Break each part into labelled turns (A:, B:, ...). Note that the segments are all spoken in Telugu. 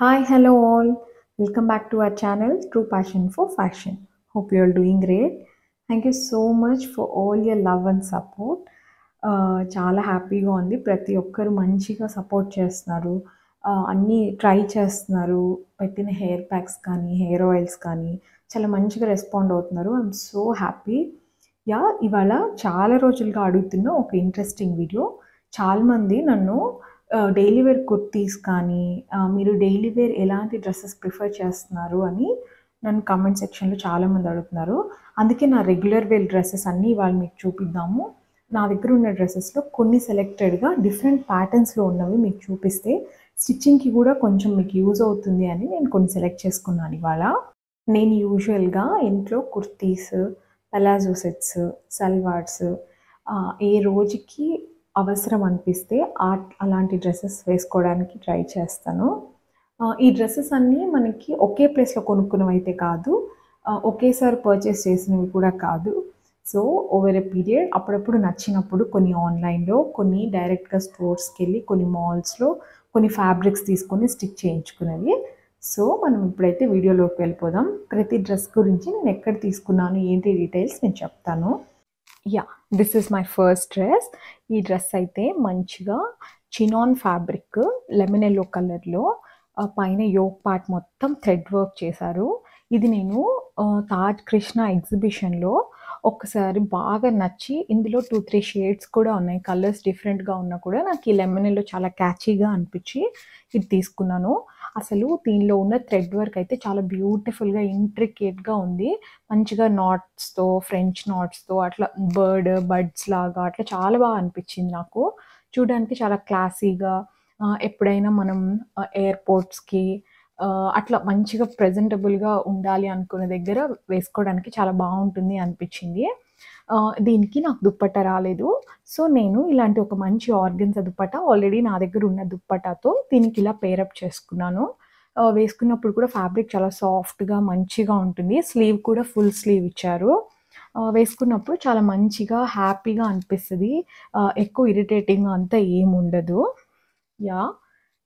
A: Hi, hello all. Welcome back to our channel, True Passion for Fashion. Hope you're all doing great. Thank you so much for all your love and support. చాలా హ్యాపీగా ఉంది. ప్రతి ఒక్కరు మంచిగా సపోర్ట్ చేస్తున్నారు. అన్నీ ట్రై చేస్తున్నారు. పెట్టిన హెయిర్ ప్యాక్స్ కానీ, హెయిర్ ఆయిల్స్ కానీ చాలా మంచిగా రెస్పాండ్ అవుతున్నారు. I'm so happy. ఇవాళ చాలా రోజులుగా అడుగుతున్న ఒక ఇంట్రెస్టింగ్ వీడియో. చాలామంది నన్ను డైలీ వేర్ కుర్తీస్ కానీ మీరు డైలీ వేర్ ఎలాంటి డ్రెస్సెస్ ప్రిఫర్ చేస్తున్నారు అని నన్ను కామెంట్ సెక్షన్లో చాలామంది అడుగుతున్నారు. అందుకే నా రెగ్యులర్ వేర్ డ్రెస్సెస్ అన్నీ ఇవాళ మీకు చూపిద్దాము. నా దగ్గర ఉన్న డ్రెస్సెస్లో కొన్ని సెలెక్టెడ్గా డిఫరెంట్ ప్యాటర్న్స్లో ఉన్నవి మీకు చూపిస్తే స్టిచ్చింగ్కి కూడా కొంచెం మీకు యూజ్ అవుతుంది అని నేను కొన్ని సెలెక్ట్ చేసుకున్నాను ఇవాళ. నేను యూజువల్గా ఇంట్లో కుర్తీస్, పలాజో సెట్స్, సల్వార్స్ ఏ రోజుకి అవసరం అనిపిస్తే అలాంటి డ్రెస్సెస్ వేసుకోవడానికి ట్రై చేస్తాను. ఈ డ్రెస్సెస్ అన్నీ మనకి ఒకే ప్లేస్లో కొనుక్కున్నవి అయితే కాదు, ఒకేసారి పర్చేస్ చేసినవి కూడా కాదు. సో ఓవర్ ఎ పీరియడ్ అప్పుడప్పుడు నచ్చినప్పుడు కొన్ని ఆన్లైన్లో, కొన్ని డైరెక్ట్గా స్టోర్స్కి వెళ్ళి, కొన్ని మాల్స్లో కొన్ని ఫ్యాబ్రిక్స్ తీసుకొని స్టిచ్ చేయించుకునేవి. సో మనం ఇప్పుడైతే వీడియోలోకి వెళ్ళిపోదాం. ప్రతి డ్రెస్ గురించి నేను ఎక్కడ తీసుకున్నాను, ఏంటి డీటెయిల్స్ నేను చెప్తాను. This is my first dress. ఈ డ్రెస్ అయితే మంచిగా చినాన్ ఫ్యాబ్రిక్, లెమన్ ఎల్లో కలర్లో పైన యోక్ పార్ట్ మొత్తం థ్రెడ్ వర్క్ చేశారు. ఇది నేను తాజ్ కృష్ణ ఎగ్జిబిషన్లో ఒక్కసారి బాగా నచ్చి, ఇందులో 2-3 షేడ్స్ కూడా ఉన్నాయి, కలర్స్ డిఫరెంట్గా ఉన్నా కూడా నాకు ఈ లెమన్ ఎల్లో చాలా క్యాచీగా అనిపించి ఇది తీసుకున్నాను. అసలు దీనిలో ఉన్న థ్రెడ్ వర్క్ అయితే చాలా బ్యూటిఫుల్గా ఇంట్రికేట్గా ఉంది. మంచిగా నాట్స్తో, ఫ్రెంచ్ నాట్స్తో అట్లా బడ్స్ లాగా అట్లా చాలా బాగా అనిపించింది నాకు. చూడడానికి చాలా క్లాసీగా, ఎప్పుడైనా మనం ఎయిర్పోర్ట్స్కి అట్లా మంచిగా ప్రెజెంటబుల్గా ఉండాలి అనుకునే దగ్గర వేసుకోవడానికి చాలా బాగుంటుంది అనిపించింది. దీనికి నాకు దుప్పట్టా రాలేదు. సో నేను ఇలాంటి ఒక మంచి ఆర్గన్జా దుప్పట్టా ఆల్రెడీ నా దగ్గర ఉన్న దుప్పట్టాతో దీనికి ఇలా పేరప్ చేసుకున్నాను. వేసుకున్నప్పుడు కూడా ఫ్యాబ్రిక్ చాలా సాఫ్ట్గా మంచిగా ఉంటుంది. స్లీవ్ కూడా ఫుల్ స్లీవ్ ఇచ్చారు. వేసుకున్నప్పుడు చాలా మంచిగా హ్యాపీగా అనిపిస్తుంది. ఎక్కువ ఇరిటేటింగ్ అంతా ఏముండదు.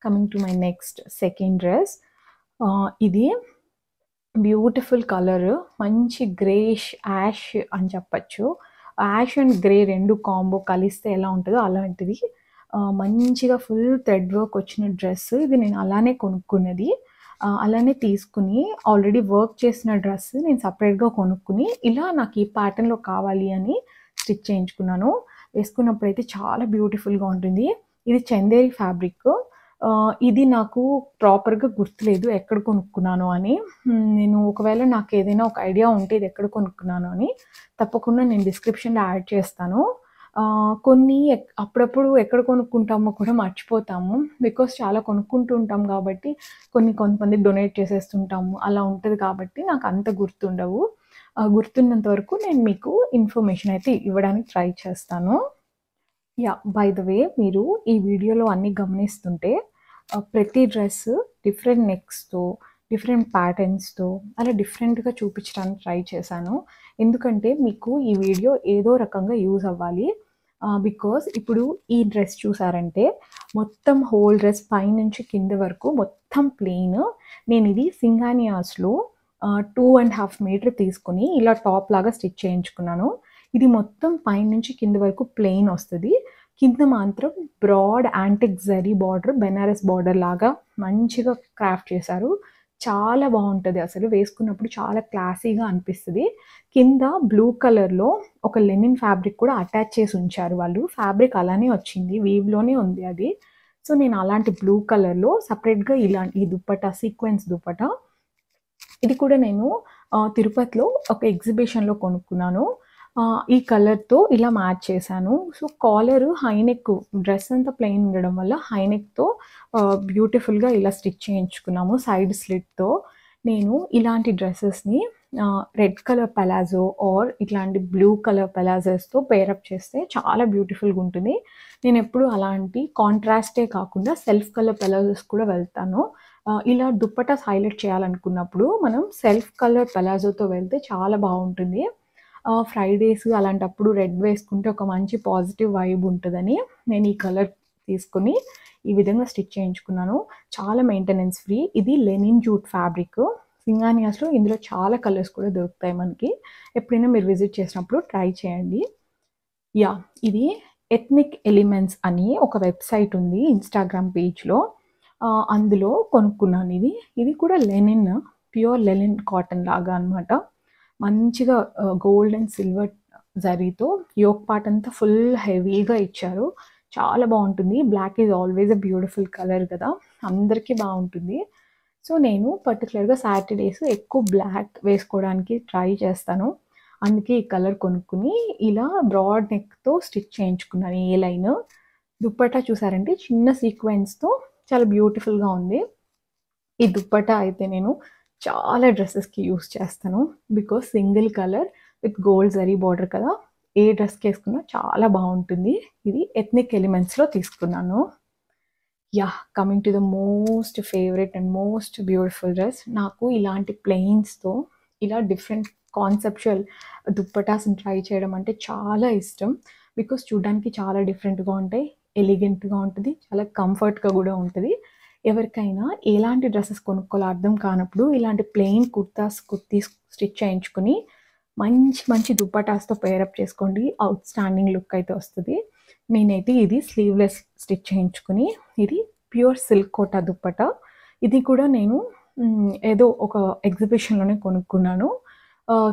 A: Coming to my next second dress. ఇది బ్యూటిఫుల్ కలర్, మంచి గ్రేష్ యాష్ అని చెప్పచ్చు. యాష్ అండ్ గ్రే రెండు కాంబో కలిస్తే ఎలా ఉంటుందో అలాంటిది. మంచిగా ఫుల్ థ్రెడ్ వర్క్ వచ్చిన డ్రెస్. ఇది నేను అలానే కొనుక్కున్నది. అలానే తీసుకుని ఆల్రెడీ వర్క్ చేసిన డ్రెస్ నేను సపరేట్గా కొనుక్కుని ఇలా నాకు ఈ ప్యాటర్న్లో కావాలి అని స్టిచ్ చేయించుకున్నాను. వేసుకున్నప్పుడు అయితే చాలా బ్యూటిఫుల్గా ఉంటుంది. ఇది చందేరి ఫ్యాబ్రిక్. ఇది నాకు ప్రాపర్గా గుర్తులేదు ఎక్కడ కొనుక్కున్నాను అని. నేను ఒకవేళ నాకు ఏదైనా ఒక ఐడియా ఉంటే ఇది ఎక్కడ కొనుక్కున్నాను అని తప్పకుండా నేను డిస్క్రిప్షన్లో యాడ్ చేస్తాను. కొన్ని అప్పుడప్పుడు ఎక్కడ కొనుక్కుంటామో కూడా మర్చిపోతాము, బికాస్ చాలా కొనుక్కుంటూ ఉంటాం కాబట్టి కొంతమందికి డొనేట్ చేసేస్తుంటాము, అలా ఉంటుంది కాబట్టి నాకు అంత గుర్తుండవు. గుర్తున్నంత వరకు నేను మీకు ఇన్ఫర్మేషన్ అయితే ఇవ్వడానికి ట్రై చేస్తాను. బై ద వే, మీరు ఈ వీడియోలో అన్నీ గమనిస్తుంటే ప్రతి డ్రెస్ డిఫరెంట్ నెక్స్తో, డిఫరెంట్ ప్యాటర్న్స్తో అలా డిఫరెంట్గా చూపించడానికి ట్రై చేశాను. ఎందుకంటే మీకు ఈ వీడియో ఏదో రకంగా యూజ్ అవ్వాలి. బికాస్ ఇప్పుడు ఈ డ్రెస్ చూసారంటే మొత్తం హోల్ డ్రెస్ పైనుంచి కింద వరకు మొత్తం ప్లెయిన్. నేను ఇది సింగానియాస్లో 2.5 మీటర్ తీసుకుని ఇలా టాప్ లాగా స్టిచ్ చేయించుకున్నాను. ఇది మొత్తం పైనుంచి కింద వరకు ప్లెయిన్ వస్తుంది. కింద మాత్రం broad antique zari border, Benaras border లాగా మంచిగా క్రాఫ్ట్ చేశారు. చాలా బాగుంటుంది, అసలు వేసుకున్నప్పుడు చాలా క్లాసీగా అనిపిస్తుంది. కింద బ్లూ కలర్లో ఒక లెనిన్ ఫ్యాబ్రిక్ కూడా అటాచ్ చేసి ఉంచారు వాళ్ళు. ఫ్యాబ్రిక్ అలానే వచ్చింది, వీవ్లోనే ఉంది అది. సో నేను అలాంటి బ్లూ కలర్లో సపరేట్గా ఈ దుప్పటా, సీక్వెన్స్ దుప్పటా, ఇది కూడా నేను తిరుపతిలో ఒక ఎగ్జిబిషన్లో కొనుక్కున్నాను. ఈ కలర్తో ఇలా మ్యాచ్ చేశాను. సో కాలరు హైనెక్, డ్రెస్ అంతా ప్లెయిన్ ఉండడం వల్ల హైనెక్తో బ్యూటిఫుల్గా ఇలా స్టిచ్ చేయించుకున్నాము సైడ్ స్లిట్తో. నేను ఇలాంటి డ్రెస్సెస్ని రెడ్ కలర్ పలాజో ఆర్ ఇట్లాంటి బ్లూ కలర్ పలాజోస్తో పేరప్ చేస్తే చాలా బ్యూటిఫుల్గా ఉంటుంది. నేను ఎప్పుడు అలాంటి కాంట్రాస్టే కాకుండా సెల్ఫ్ కలర్ పలాజోస్ కూడా వెళ్తాను. ఇలా దుప్పటాస్ హైలైట్ చేయాలనుకున్నప్పుడు మనం సెల్ఫ్ కలర్ పలాజోతో వెళ్తే చాలా బాగుంటుంది. ఫ్రైడేస్ అలాంటప్పుడు రెడ్ వేసుకుంటే ఒక మంచి పాజిటివ్ వైబ్ ఉంటుందని నేను ఈ కలర్ తీసుకుని ఈ విధంగా స్టిచ్ చేయించుకున్నాను. చాలా మెయింటెనెన్స్ ఫ్రీ. ఇది లెనిన్ జూట్ ఫ్యాబ్రిక్. సింగానియాస్‌లో ఇందులో చాలా కలర్స్ కూడా దొరుకుతాయి మనకి. ఎప్పుడైనా మీరు విజిట్ చేసినప్పుడు ట్రై చేయండి. యాహ్! ఇది ఎథ్నిక్ ఎలిమెంట్స్ అని ఒక వెబ్‌సైట్ ఉంది ఇన్‌స్టాగ్రామ్ పేజ్‌లో. అందులో కొనుక్కున్నాను ఇది. ఇది కూడా లెనిన్, ప్యూర్ లెనిన్ కాటన్ లాగా అన్నమాట. మంచిగా గోల్డ్ అండ్ సిల్వర్ జరీతో యోక్ పార్ట్ అంతా ఫుల్ హెవీగా ఇచ్చారు. చాలా బావుంటుంది. Black is always a beautiful colour కదా! అందరికీ బావుంటుంది. సో, నేను పర్టిక్యులర్‌గా సాటర్‌డేస్ ఎక్కువ బ్లాక్ వేసుకోవడానికి ట్రై చేస్తాను. అందుకే ఈ కలర్ కొనుక్కొని ఇలా బ్రాడ్ నెక్‌తో స్టిచ్ చేయించుకున్నాను ఏ లైన్. దుప్పట్టా చూసారంటే చిన్న సీక్వెన్స్‌తో చాలా బ్యూటిఫుల్‌గా ఉంది. ఈ దుప్పట్టా అయితే నేను చాలా డ్రెసెస్‌కి యూజ్ చేస్తాను. Because single colour with gold zari border కదా! ఏ డ్రెస్‌కేసుకున్నా చాలా బావుంటుంది. ఇది ఎథ్నిక్ ఎలిమెంట్స్‌లో తీసుకున్నాను. Yeah! Coming to the most favourite and most beautiful dress. నాకు ఇలాంటి ప్లెయిన్స్‌తో ఇలా డిఫరెంట్ కాన్సెప్చువల్ దుప్పటాస్‌ని ట్రై చేయడం అంటే చాలా ఇష్టం. బికాజ్ చూడ్డానికి చాలా డిఫరెంట్‌గా ఉంటాయి. ఎలిగెంట్‌గా ఉంటది. చాలా కంఫర్ట్‌గా గూడా ఉంటది. ఎవరికైనా ఎలాంటి డ్రెసెస్ కొనుక్కోవాలో అర్థం కానప్పుడు ఇలాంటి ప్లెయిన్ కుర్తాస్, కుర్తీస్ స్టిచ్ చేయించుకొని మంచి మంచి దుప్పటాస్‌తో పేరప్ చేసుకోండి. ఔట్‌స్టాండింగ్ లుక్ అయితే వస్తది. నేనైతే ఇది స్లీవ్‌లెస్ స్టిచ్ చేయించుకొని ఇది ప్యూర్ సిల్క్ కోటా దుప్పటా. ఇది కూడా నేను ఏదో ఒక ఎగ్జిబిషన్‌లోనే కొనుక్కున్నాను.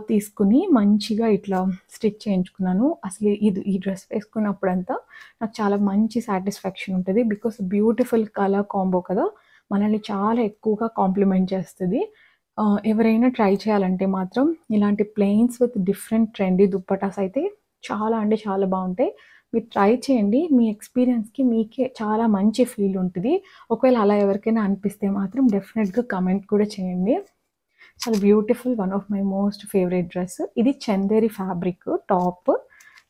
A: తీసుకొని మంచిగా ఇట్లా స్టిచ్ చేయించుకున్నాను. అసలు ఈ డ్రెస్ వేసుకున్నప్పుడంతా నాకు చాలా మంచి సాటిస్ఫాక్షన్ ఉంటది. బికాస్ బ్యూటిఫుల్ కలర్ కాంబో కదా! మనల్ని చాలా ఎక్కువగా కాంప్లిమెంట్ చేస్తది. ఎవరైనా ట్రై చేయాలంటే మాత్రం ఇలాంటి plains with different trendy dupattas అయితే చాలా అంటే చాలా బావుంటాయి. మీరు ట్రై చేయండి. మీ ఎక్స్‌పీరియన్స్‌కి మీకే చాలా మంచి ఫీల్ ఉంటది. ఒకవేళ అలా ఎవరికైనా అనిపిస్తే మాత్రం డెఫినిట్‌గా కామెంట్ కూడా చేయండి. చాలా beautiful one of my most favourite dress. ఇది చందేరి ఫ్యాబ్రిక్ టాప్.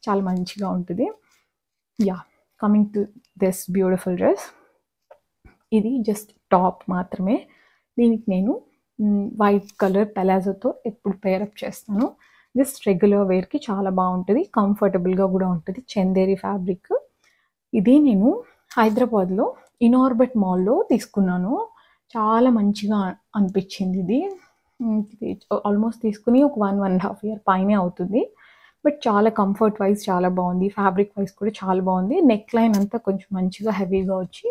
A: చాలా మంచిగా ఉంటది. Yeah! Coming to this beautiful dress. ఇది జస్ట్ టాప్ మాత్రమే. దీనికి నేను వైట్ కలర్ పలాజోతో ఎప్పుడు పేరప్ చేస్తాను. జస్ట్ రెగ్యులర్ వేర్‌కి చాలా బావుంటది. కంఫర్టబుల్‌గా గూడా ఉంటది. చందేరి ఫ్యాబ్రిక్. ఇది నేను హైదరాబాద్‌లో ఇనార్బిట్ మాల్‌లో తీసుకున్నాను. చాలా మంచిగా అనిపిచ్చింది ఇది. ఇది ఆల్మోస్ట్ తీసుకొని ఒక 1, 1½ ఇయర్ పైనే అవుతుంది. బట్ చాలా కంఫర్ట్ వైస్ చాలా బావుంది. ఫ్యాబ్రిక్ వైస్ కూడా చాలా బావుంది. నెక్ లైన్ అంతా కొంచెం మంచిగా హెవీగా వచ్చి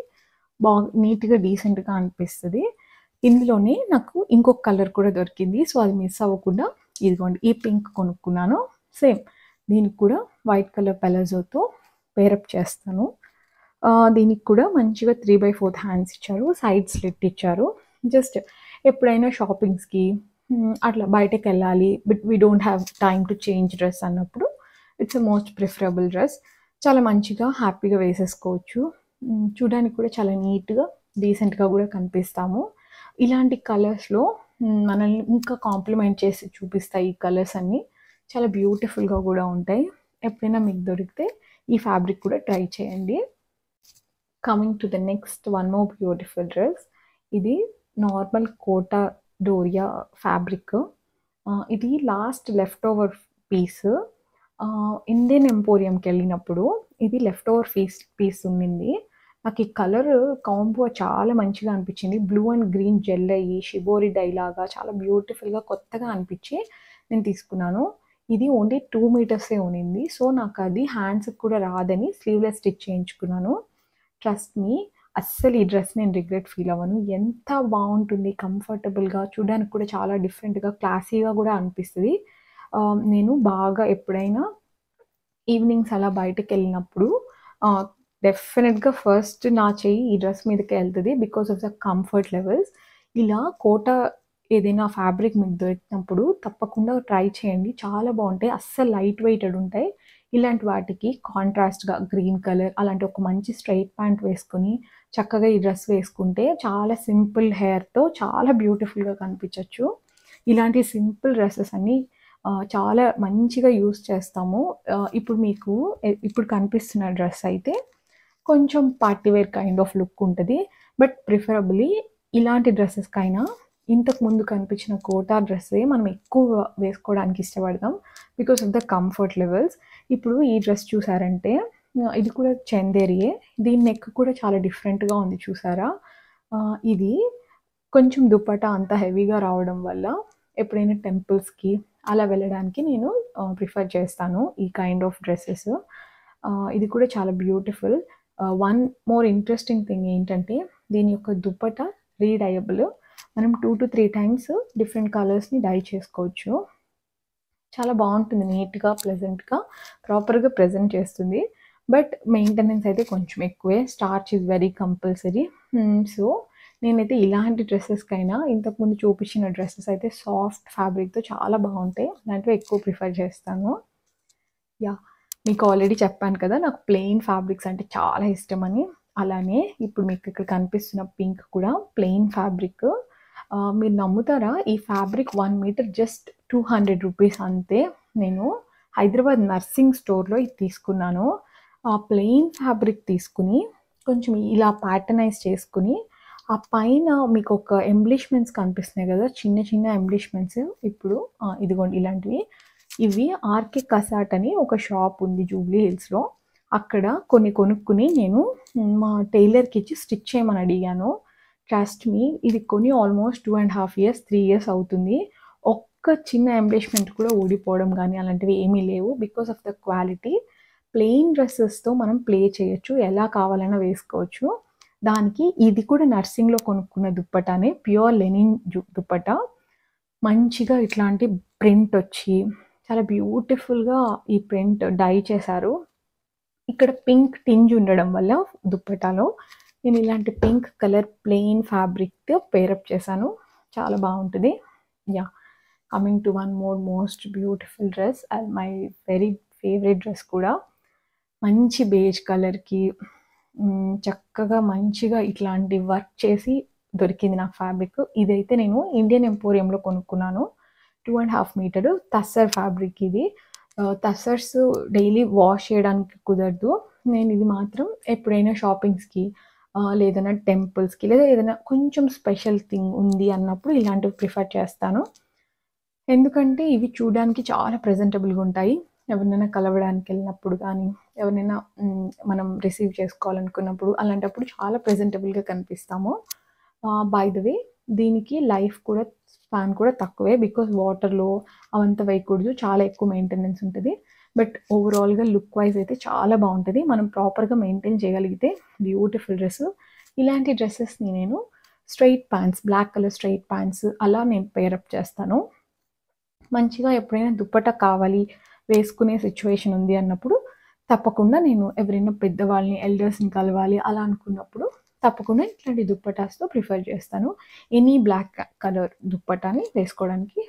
A: నీట్‌గా డీసెంట్‌గా అనిపిస్తది. ఇందులోనే నాకు ఇంకొక కలర్ కూడా దొరికింది. సో, అది మిస్ అవ్వకుండా ఇదిగోండి ఈ పింక్ కొనుక్కున్నాను. సేమ్ దీనికి కూడా వైట్ కలర్ పలాజోతో పేరప్ చేస్తాను. దీనికి కూడా మంచిగా 3/4 హ్యాండ్స్ ఇచ్చారు. సైడ్ స్లిట్ ఇచ్చారు. జస్ట్ ఎప్పుడైనా షాపింగ్స్‌కి అట్లా బయటకెళ్ళాలి. But we don't have time to change dress అన్నప్పుడు it's a most preferable dress. చాలా మంచిగా హ్యాపీగా వేసేసుకోవచ్చు. చూడడానికి కూడా చాలా నీట్‌గా, డీసెంట్‌గా గూడా కనిపిస్తాము. ఇలాంటి కలర్స్‌లో మనల్ని ఇంకా కాంప్లిమెంట్ చేసి చూపిస్తాయి ఈ కలర్స్ అన్నీ. చాలా బ్యూటిఫుల్‌గా గూడా ఉంటాయి. ఎప్పుడైనా మీకు దొరికితే ఈ ఫ్యాబ్రిక్ కూడా ట్రై చేయండి. Coming to the next one more beautiful dress. ఇది నార్మల్ కోటా డోరియా ఫ్యాబ్రిక్. ఇది last left over piece. Indian ఎంపోరియంకెళ్ళినప్పుడు ఇది లెఫ్ట్ ఓవర్ పీస్ ఉండింది. నాకు ఈ కలర్ కాంబో చాలా మంచిగా అనిపించింది. బ్లూ అండ్ గ్రీన్ జెల్ అయ్యి షిబోరి డై లాగా చాలా బ్యూటిఫుల్‌గా కొత్తగా అనిపించి నేను తీసుకున్నాను. ఇది ఓన్లీ 2 మీటర్సే ఉన్నింది. సో, నాకది హ్యాండ్స్‌కి కూడా రాదని స్లీవ్‌లెస్ స్టిచ్ చేయించుకున్నాను. ట్రస్ట్ మీ అస్సలు ఈ డ్రెస్ నేను రిగ్రెట్ ఫీల్ అవ్వను. ఎంత బావుంటుంది కంఫర్టబుల్‌గా, చూడడానికి కూడా చాలా డిఫరెంట్‌గా, క్లాసీగా గూడా అనిపిస్తది. నేను బాగా ఎప్పుడైనా ఈవినింగ్స్ అలా బయటకెళ్ళినప్పుడు ఆహ్, డెఫినిట్‌గా ఫస్ట్ నా చెయ్యి ఈ డ్రెస్ మీదకే ఎళ్తది. Because of the comfort levels. ఇలా కోటా ఏదైనా ఫ్యాబ్రిక్ మీకు దొరికినప్పుడు తప్పకుండా ట్రై చేయండి. చాలా బావుంటాయి. అస్సలు లైట్ వెయిటెడ్ ఉంటాయి. ఇలాంటి వాటికి కాంట్రాస్ట్‌గా గ్రీన్ కలర్ అలాంటి ఒక మంచి స్ట్రెయిట్ ప్యాంట్ వేసుకొని, చక్కగా ఈ డ్రెస్ వేసుకుంటే చాలా సింపుల్ హెయిర్‌తో చాలా బ్యూటిఫుల్‌గా కనిపించొచ్చు. ఇలాంటి సింపుల్ డ్రెసెస్ అన్నీ చాలా మంచిగా యూజ్ చేస్తాము. ఇప్పుడు మీకు ఇప్పుడు కనిపిస్తున్న డ్రెస్ అయితే కొంచెం party wear kind of look ఉంటది. బట్ ప్రిఫరబుల్లీ ఇలాంటి డ్రెసెస్‌కైనా ఇంతకు ముందు కనిపించిన కోటా డ్రెస్సే మనం ఎక్కువ వేసుకోవడానికి ఇష్టపడతాం. Because of the comfort levels. ఇప్పుడు ఈ డ్రెస్ చూసారంటే ఇది కూడా చందేరియే. దీని నెక్ కూడా చాలా డిఫరెంట్‌గా ఉంది చూసారా? ఇది కొంచెం దుపట్టా అంత హెవీగా రావడం వల్ల ఎప్పుడైనా టెంపుల్స్‌కి అలా వెళ్ళడానికి నేను ప్రిఫర్ చేస్తాను ఈ కైండ్ ఆఫ్ డ్రెసెస్. ఇది కూడా చాలా beautiful. One more interesting thing ఏంటంటే దీని యొక్క దుపట్టా రీడయబుల్. మనం 2-3 టైమ్స్ డిఫరెంట్ కలర్స్‌ని డై చేసుకోవచ్చు. చాలా బావుంటుంది. నీట్‌గా, ప్లెజెంట్‌గా, ప్రాపర్‌గా ప్రెజెంట్ చేస్తుంది. బట్ మెయింటెనెన్స్ అయితే కొంచెం ఎక్కువే. Starch is very compulsory. So, నేనైతే ఇలాంటి డ్రెసెస్‌కైనా ఇంతకుముందు చూపించిన డ్రెసెస్ అయితే సాఫ్ట్ ఫ్యాబ్రిక్‌తో చాలా బావుంటాయి. అలాంటివి ఎక్కువ ప్రిఫర్ చేస్తాను. యాహ్! మీకు ఆల్రెడీ చెప్పాను కదా! నాకు ప్లెయిన్ ఫ్యాబ్రిక్స్ అంటే చాలా ఇష్టమని. అలానే ఇప్పుడు మీకు ఇక్కడ కనిపిస్తున్న పింక్ కూడా ప్లెయిన్ ఫ్యాబ్రిక్. మీరు నమ్ముతారా? ఈ ఫ్యాబ్రిక్ 1 మీటర్ జస్ట్ 200 రూపీస్ అంతే. నేను హైదరాబాద్ నర్సింగ్ స్టోర్‌లో ఇది తీసుకున్నాను. ఆ ప్లెయిన్ ఫ్యాబ్రిక్ తీసుకొని కొంచెం ఇలా ప్యాటర్నైజ్ చేసుకొని, ఆ పైన మీకొక ఎంబ్లిష్మెంట్స్ కనిపిస్తున్నాయి గదా! చిన్న చిన్న ఎంబ్లిష్మెంట్స్ ఇప్పుడు ఇదిగోండి ఇలాంటివి. ఇవి ఆర్‌కే కసాట్ అని ఒక షాప్ ఉంది జూబ్లీ హిల్స్‌లో. అక్కడ కొన్ని కొనుక్కొని నేను మా టైలర్‌కి ఇచ్చి స్టిచ్ చేయమని అడిగాను. ట్రస్ట్ మీ ఇది కొని ఆల్మోస్ట్ 2½ ఇయర్స్, 3 ఇయర్స్ అవుతుంది. ఒక్క చిన్న ఎంబెలిష్మెంట్ కూడా ఊడిపోవడం గానీ అలాంటివి ఏమీ లేవు. Because of the quality. Plain డ్రెసెస్‌తో మనం ప్లే చేయొచ్చు. ఎలా కావాలన్నా వేసుకోవచ్చు. దానికి ఇది కూడా నర్సింగ్‌లో కొనుక్కున్న దుప్పటానే. Pure linen dupatta. మంచిగా ఇట్లాంటి ప్రింట్ ఒచ్చి చాలా బ్యూటిఫుల్‌గా ఈ ప్రింట్ డై చేశారు. ఇక్కడ పింక్ టింజ్ ఉండడం వల్ల దుప్పటాలో నేను ఇలాంటి పింక్ కలర్ ప్లెయిన్ ఫ్యాబ్రిక్‌తో పేరప్ చేశాను. చాలా బావుంటది. Yeah! Coming to one more most beautiful dress and my very favourite dress కూడా. మంచి బేజ్ కలర్‌కి చక్కగా మంచిగా ఇట్లాంటి వర్క్ చేసి దొరికింది నాకు ఫ్యాబ్రిక్. ఇదైతే నేను ఇండియన్ ఎంపోరియంలో కొనుక్కున్నాను. 2½ మీటరు టస్సర్ ఫ్యాబ్రిక్ ఇది. టస్సర్స్ డైలీ వాష్ చేయడానికి కుదరదు. నేను ఇది మాత్రం ఎప్పుడైనా షాపింగ్స్‌కి లేదన్నా టెంపుల్స్‌కి లేదా ఏదైనా కొంచెం స్పెషల్ థింగ్ ఉంది అన్నప్పుడు ఇలాంటివి ప్రిఫర్ చేస్తాను. ఎందుకంటే ఇవి చూడడానికి చాలా ప్రెజెంటబుల్‌గా ఉంటాయి. ఎవరినైనా కలవడానికెళ్ళినప్పుడు గానీ, ఎవరినైనా మనం రిసీవ్ చేసుకోవాలనుకున్నప్పుడు అలాంటప్పుడు చాలా ప్రెజెంటబుల్‌గా కనిపిస్తాము. బై ద వే దీనికి లైఫ్ కూడా స్పాన్ కూడా తక్కువే. బికాజ్ వాటర్‌లో అవంతా వేయకూడదు. చాలా ఎక్కువ మెయింటెనెన్స్ ఉంటది. బట్ ఓవరాల్‌గా లుక్ వైస్ అయితే చాలా బావుంటది. మనం ప్రాపర్‌గా మెయింటైన్ చేయగలిగితే బ్యూటిఫుల్ డ్రెస్. ఇలాంటి డ్రెసెస్‌ని నేను straight pants, black colour straight pants అలా నేను పేరప్ చేస్తాను. మంచిగా ఎప్పుడైనా దుప్పట్టా కావాలి, వేసుకునే సిచ్యువేషన్ ఉంది అన్నప్పుడు తప్పకుండా నేను ఎవరైనా పెద్దవాళ్ళని, ఎల్డర్స్‌ని కలవాలి అలా అనుకున్నప్పుడు తప్పకుండా ఇట్లాంటి దుప్పటాస్‌తో ప్రిఫర్ చేస్తాను. ఎనీ బ్లాక్ కలర్ దుప్పటాని వేసుకోవడానికి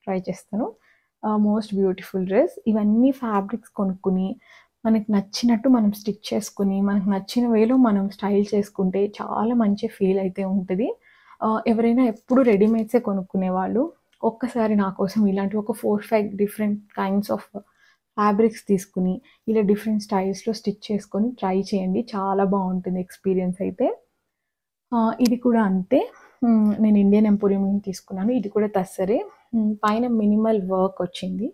A: ట్రై చేస్తాను. Most beautiful dress. ఇవన్నీ ఫ్యాబ్రిక్స్ కొనుక్కొని, మనకి నచ్చినట్టు మనం స్టిచ్ చేసుకొని, మనకు నచ్చిన వేలో మనం స్టైల్ చేసుకుంటే చాలా మంచి ఫీల్ అయితే ఉంటది. ఎవరైనా ఎప్పుడు రెడీమేడ్సే కొనుక్కునేవాళ్ళు ఒక్కసారి నా కోసం ఇలాంటి ఒక 4, 5 డిఫరెంట్ కైండ్స్ ఆఫ్ ఫ్యాబ్రిక్స్ తీసుకొని, ఇలా డిఫరెంట్ స్టైల్స్‌లో స్టిచ్ చేసుకొని ట్రై చేయండి. చాలా బావుంటుంది ఎక్స్‌పీరియన్స్ అయితే. ఇది కూడా అంతే. నేను ఇండియన్ ఎంపోరియం నుంచి తీసుకున్నాను. ఇది కూడా టస్సరే. పైన మినిమల్ వర్క్ వచ్చింది.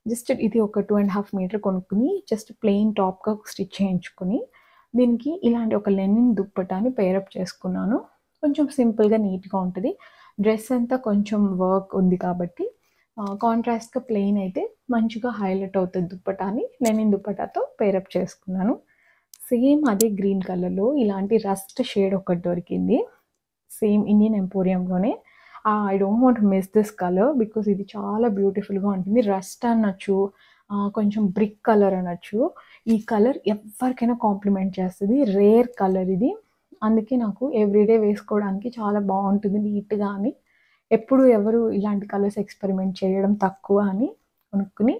A: జస్ట్ ఇది ఒక 2½ మీటర్ కొనుక్కొని, జస్ట్ ప్లెయిన్ టాప్‌గా స్టిచ్ చేయించుకొని, దీనికి ఇలాంటి ఒక లెనిన్ దుప్పటాని పేరప్ చేసుకున్నాను. కొంచెం సింపుల్‌గా, నీట్‌గా ఉంటది. డ్రెస్ అంతా కొంచెం వర్క్ ఉంది కాబట్టి, కాంట్రాస్ట్‌గా ప్లెయిన్ అయితే మంచిగా హైలైట్ అవుతది దుప్పటాని. లెనిన్ దుప్పటాతో పేరప్ చేసుకున్నాను. సేమ్ అదే గ్రీన్ కలర్‌లో ఇలాంటి రస్ట్ షేడ్ ఒకటి దొరికింది. సేమ్ ఇండియన్ ఎంపోరియంలోనే. I don't want to miss this colour because ఇది చాలా బ్యూటిఫుల్‌గా ఉంటుంది. రస్ట్ అనొచ్చు, కొంచెం బ్రిక్ కలర్ అనొచ్చు. ఈ కలర్ ఎవ్వరికైనా కాంప్లిమెంట్ చేస్తది. రేర్ కలర్ ఇది. అందుకే నాకు ఎవ్రీడే వేసుకోవడానికి చాలా బావుంటుంది నీట్‌గా అని. ఎప్పుడు ఎవరు ఇలాంటి కలర్స్ ఎక్స్‌పెరిమెంట్ చేయడం తక్కువ అని కొనుక్కొని,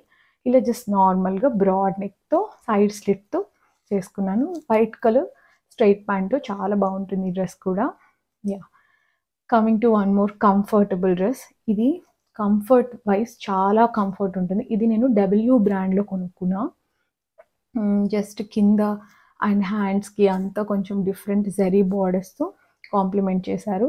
A: ఇలా జస్ట్ నార్మల్‌గా బ్రాడ్ నెక్‌తో, సైడ్ స్లిట్‌తో చేసుకున్నాను. వైట్ కలర్ స్ట్రెయిట్ ప్యాంటు చాలా బావుంటుంది ఈ డ్రెస్ కూడా. Yeah! Coming to one more comfortable dress. ఇది కంఫర్ట్ వైస్ చాలా కంఫర్ట్ ఉంటుంది. ఇది నేను డబ్ల్యూ బ్రాండ్‌లో కొనుక్కున్నా. జస్ట్ కింద అండ్ హ్యాండ్స్‌కి అంతా కొంచెం డిఫరెంట్ జరీ బోర్డర్స్‌తో కాంప్లిమెంట్ చేశారు.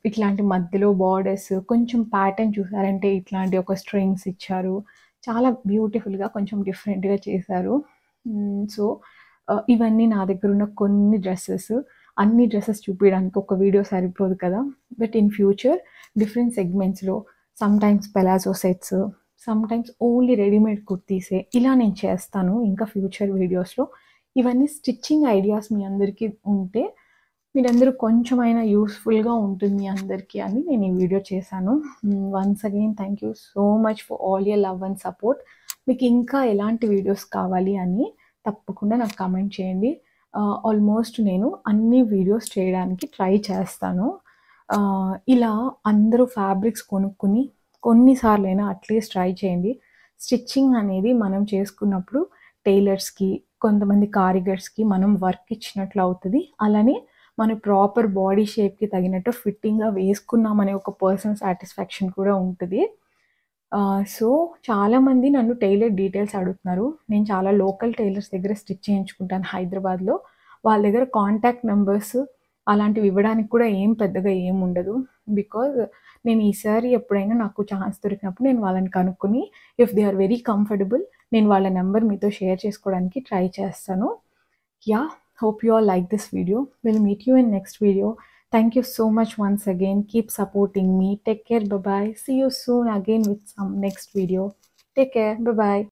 A: ఇట్లాంటి మధ్యలో బోర్డర్స్ కొంచెం ప్యాటర్న్ చూసారంటే ఇట్లాంటి ఒక స్ట్రింగ్స్ ఇచ్చారు. చాలా బ్యూటిఫుల్‌గా కొంచెం డిఫరెంట్‌గా చేశారు. సో ఇవన్నీ నా దగ్గర ఉన్న కొన్ని డ్రెస్సెస్. అన్ని డ్రెస్సెస్ చూపియడానికి ఒక వీడియో సరిపోదు కదా! బట్ ఇన్ ఫ్యూచర్ డిఫరెంట్ సెగ్మెంట్స్‌లో sometimes palazzo sets, sometimes only readymade కుర్తీసే ఇలా నేను చేస్తాను ఇంకా ఫ్యూచర్ వీడియోస్‌లో. ఇవన్నీ స్టిచ్చింగ్ ఐడియాస్ మీ అందరికీ ఉంటే మీరందరూ కొంచెమైనా యూస్‌ఫుల్‌గా ఉంటుంది మీ అందరికీ అని నేను ఈ వీడియో చేశాను. Once again thank you so much for all your love and support. మీకు ఇంకా ఎలాంటి వీడియోస్ కావాలి అని తప్పకుండా నాకు కామెంట్ చేయండి. ఆల్మోస్ట్ నేను అన్ని వీడియోస్ చేయడానికి ట్రై చేస్తాను. ఇలా అందరూ ఫ్యాబ్రిక్స్ కొనుక్కొని కొన్నిసార్లైనా అట్లీస్ట్ ట్రై చేయండి. స్టిచ్చింగ్ అనేది మనం చేసుకున్నప్పుడు టైలర్స్‌కి, కొంతమంది కారిగర్స్‌కి మనం వర్క్ ఇచ్చినట్లు అవుతది. అలానే మన ప్రాపర్ బాడీ షేప్‌కి తగినట్టు ఫిట్టింగ్‌గా వేసుకున్నామనే ఒక పర్సనల్ సాటిస్ఫాక్షన్ కూడా ఉంటది. సో, చాలామంది నన్ను టైలర్ డీటెయిల్స్ అడుగుతున్నారు. నేను చాలా లోకల్ టైలర్స్ దగ్గర స్టిచ్ చేయించుకుంటాను హైదరాబాద్‌లో. వాళ్ళ దగ్గర కాంటాక్ట్ నంబర్స్ అలాంటివి ఇవ్వడానికి కూడా పెద్దగా ఏముండదు. బికాజ్ నేను ఈసారి ఎప్పుడైనా నాకు ఛాన్స్ దొరికినప్పుడు నేను వాళ్ళని కనుక్కొని if they are very comfortable నేను వాళ్ళ నంబర్ మీతో షేర్ చేసుకోవడానికి ట్రై చేస్తాను. Yeah, hope you all like this video. We'll meet you in next video. Thank you so much once again. Keep supporting me. Take care. Bye bye. See you soon again with some next video. Take care. Bye bye.